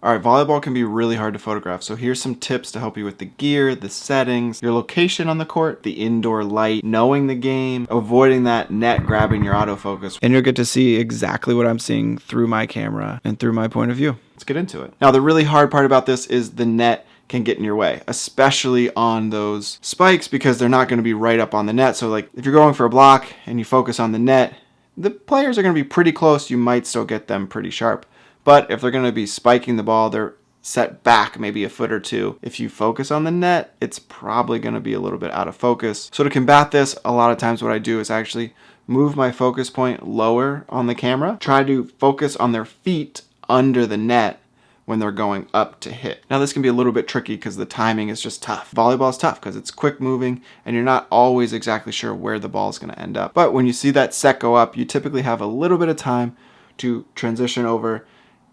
Alright, volleyball can be really hard to photograph, so here's some tips to help you with the gear, the settings, your location on the court, the indoor light, knowing the game, avoiding that net grabbing your autofocus. And you'll get to see exactly what I'm seeing through my camera and through my point of view. Let's get into it. Now, the really hard part about this is the net can get in your way, especially on those spikes because they're not going to be right up on the net. So like if you're going for a block and you focus on the net, the players are going to be pretty close. You might still get them pretty sharp. But if they're going to be spiking the ball, they're set back maybe a foot or two. If you focus on the net, it's probably going to be a little bit out of focus. So to combat this, a lot of times what I do is actually move my focus point lower on the camera. Try to focus on their feet under the net when they're going up to hit. Now this can be a little bit tricky because the timing is just tough. Volleyball is tough because it's quick moving and you're not always exactly sure where the ball is going to end up. But when you see that set go up, you typically have a little bit of time to transition over,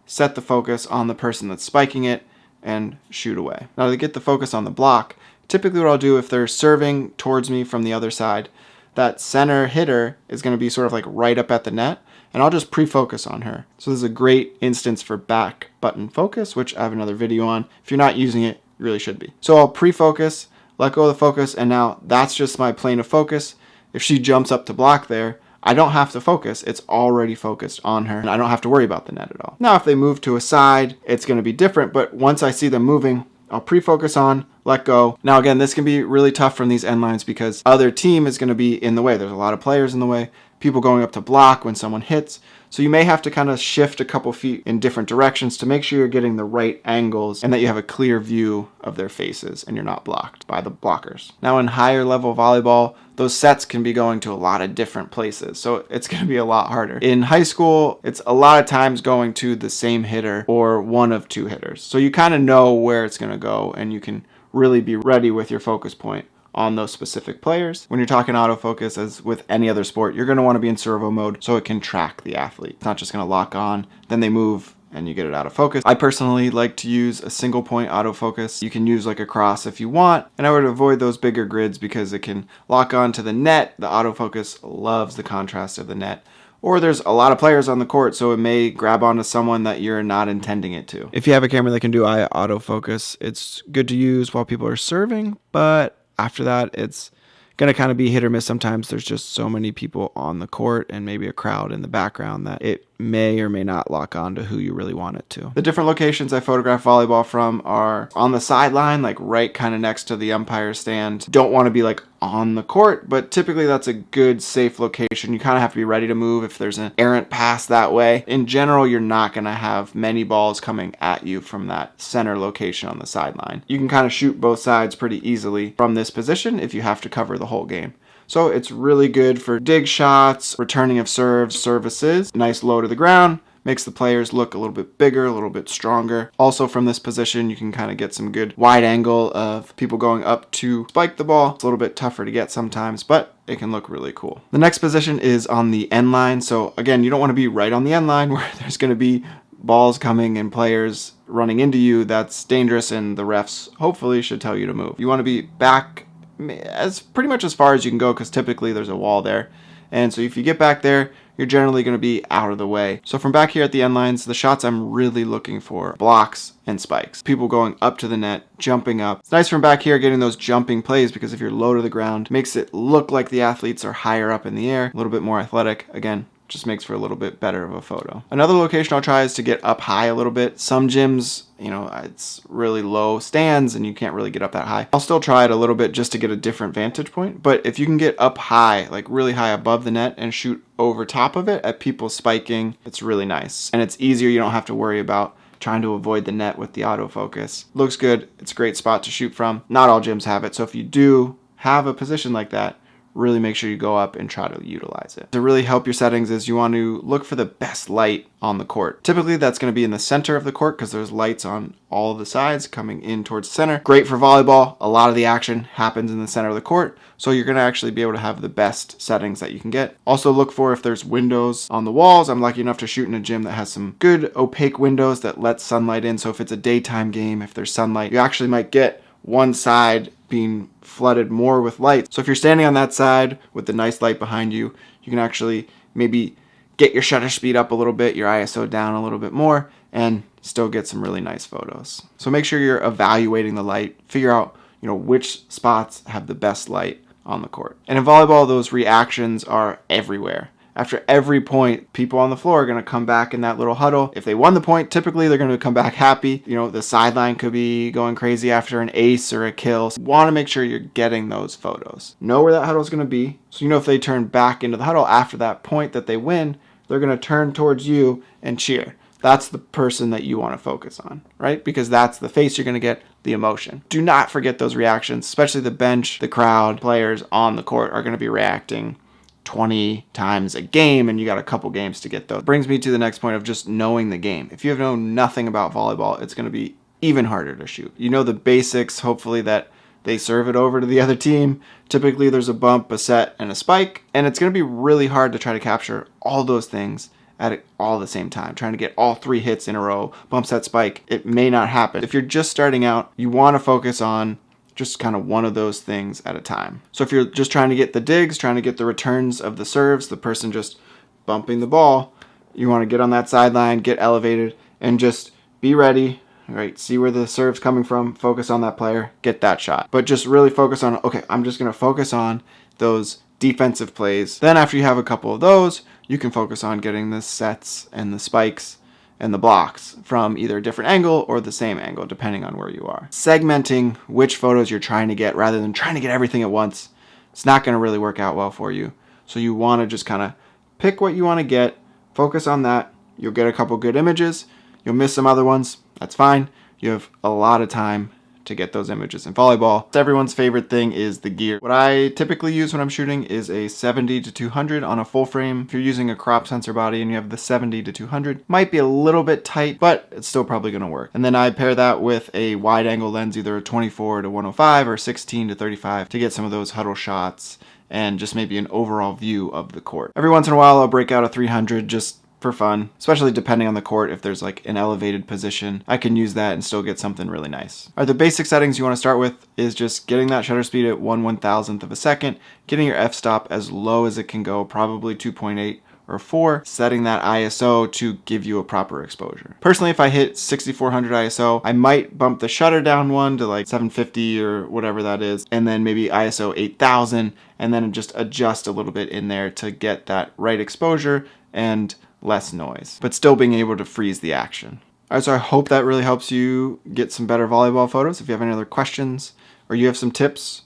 set the focus on the person that's spiking it, and shoot away. Now to get the focus on the block, typically what I'll do if they're serving towards me from the other side, that center hitter is going to be sort of like right up at the net, and I'll just pre-focus on her. So this is a great instance for back button focus, which I have another video on. If you're not using it, you really should be. So I'll pre-focus, let go of the focus, and now that's just my plane of focus. If she jumps up to block there, I don't have to focus. It's already focused on her, and I don't have to worry about the net at all. Now, if they move to a side, it's going to be different, but once I see them moving, I'll pre-focus on, let go. Now, again, this can be really tough from these end lines because other team is going to be in the way. There's a lot of players in the way, people going up to block when someone hits. So you may have to kind of shift a couple feet in different directions to make sure you're getting the right angles and that you have a clear view of their faces and you're not blocked by the blockers. Now in higher level volleyball, those sets can be going to a lot of different places. So it's going to be a lot harder. In high school, it's a lot of times going to the same hitter or one of two hitters. So you kind of know where it's going to go and you can really be ready with your focus point on those specific players. When you're talking autofocus, as with any other sport, you're going to want to be in servo mode so it can track the athlete. It's not just going to lock on, then they move and you get it out of focus. I personally like to use a single point autofocus. You can use like a cross if you want, and I would avoid those bigger grids because it can lock on to the net. The autofocus loves the contrast of the net. Or there's a lot of players on the court, so it may grab onto someone that you're not intending it to. If you have a camera that can do autofocus, it's good to use while people are serving, but after that, it's going to kind of be hit or miss. Sometimes there's just so many people on the court and maybe a crowd in the background that it may or may not lock on to who you really want it to. The different locations I photograph volleyball from are on the sideline, like right kind of next to the umpire stand. Don't want to be like on the court, but typically that's a good safe location. You kind of have to be ready to move if there's an errant pass that way. In general, you're not going to have many balls coming at you from that center location on the sideline. You can kind of shoot both sides pretty easily from this position if you have to cover the whole game. So it's really good for dig shots, returning of serves, services, nice low to the ground, makes the players look a little bit bigger, a little bit stronger. Also from this position, you can kind of get some good wide angle of people going up to spike the ball. It's a little bit tougher to get sometimes, but it can look really cool. The next position is on the end line. So again, you don't want to be right on the end line where there's going to be balls coming and players running into you. That's dangerous, and the refs hopefully should tell you to move. You want to be back as pretty much as far as you can go because typically there's a wall there. And so if you get back there, you're generally going to be out of the way. So from back here at the end lines, the shots I'm really looking for, blocks and spikes. People going up to the net, jumping up. It's nice from back here getting those jumping plays because if you're low to the ground, makes it look like the athletes are higher up in the air, a little bit more athletic. Again, just makes for a little bit better of a photo. Another location I'll try is to get up high a little bit. Some gyms, it's really low stands and you can't really get up that high. I'll still try it a little bit just to get a different vantage point. But if you can get up high, like really high above the net and shoot over top of it at people spiking, it's really nice. And it's easier. You don't have to worry about trying to avoid the net with the autofocus. Looks good. It's a great spot to shoot from. Not all gyms have it. So if you do have a position like that, really make sure you go up and try to utilize it. To really help your settings is you want to look for the best light on the court. Typically that's going to be in the center of the court because there's lights on all of the sides coming in towards the center. Great for volleyball. A lot of the action happens in the center of the court, so you're going to actually be able to have the best settings that you can get. Also look for if there's windows on the walls. I'm lucky enough to shoot in a gym that has some good opaque windows that let sunlight in. So if it's a daytime game, if there's sunlight, you actually might get one side being flooded more with light. So if you're standing on that side with the nice light behind you, you can actually maybe get your shutter speed up a little bit, your ISO down a little bit more, and still get some really nice photos. So make sure you're evaluating the light, figure out, which spots have the best light on the court. And in volleyball, those reactions are everywhere. After every point, people on the floor are going to come back in that little huddle. If they won the point, typically they're going to come back happy. The sideline could be going crazy after an ace or a kill. So you want to make sure you're getting those photos. Know where that huddle is going to be. So if they turn back into the huddle after that point that they win, they're going to turn towards you and cheer. That's the person that you want to focus on, right? Because that's the face you're going to get the emotion. Do not forget those reactions, especially the bench, the crowd, players on the court are going to be reacting 20 times a game, and you got a couple games to get those. Brings me to the next point of just knowing the game. If you have known nothing about volleyball, it's going to be even harder to shoot. The basics, hopefully, that they serve it over to the other team. Typically, there's a bump, a set, and a spike, and it's going to be really hard to try to capture all those things at all the same time. Trying to get all 3 hits in a row, bump, set, spike, it may not happen. If you're just starting out, you want to focus on just kind of one of those things at a time. So if you're just trying to get the digs, trying to get the returns of the serves, the person just bumping the ball, you want to get on that sideline, get elevated, and just be ready. All right, see where the serve's coming from, focus on that player, get that shot. But just really focus on, okay, I'm just going to focus on those defensive plays. Then after you have a couple of those, you can focus on getting the sets and the spikes and the blocks from either a different angle or the same angle, depending on where you are. Segmenting which photos you're trying to get rather than trying to get everything at once, it's not going to really work out well for you. So you want to just kind of pick what you want to get, focus on that. You'll get a couple good images. You'll miss some other ones. That's fine. You have a lot of time to get those images in volleyball. Everyone's favorite thing is the gear. What I typically use when I'm shooting is a 70 to 200 on a full frame. If you're using a crop sensor body and you have the 70 to 200, might be a little bit tight, but it's still probably going to work. And then I pair that with a wide angle lens, either a 24 to 105 or 16 to 35 to get some of those huddle shots and just maybe an overall view of the court. Every once in a while I'll break out a 300 just for fun, especially depending on the court. If there's like an elevated position, I can use that and still get something really nice. All right, the basic settings you want to start with is just getting that shutter speed at 1/1000th of a second, getting your f-stop as low as it can go, probably 2.8 or 4, setting that ISO to give you a proper exposure. Personally, if I hit 6400 ISO, I might bump the shutter down one to like 750 or whatever that is, and then maybe ISO 8000, and then just adjust a little bit in there to get that right exposure and less noise, but still being able to freeze the action. All right, so I hope that really helps you get some better volleyball photos. If you have any other questions or you have some tips,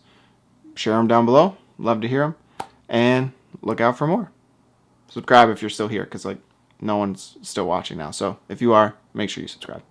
share them down below. Love to hear them. And look out for more. Subscribe if you're still here, because no one's still watching now. So if you are, make sure you subscribe.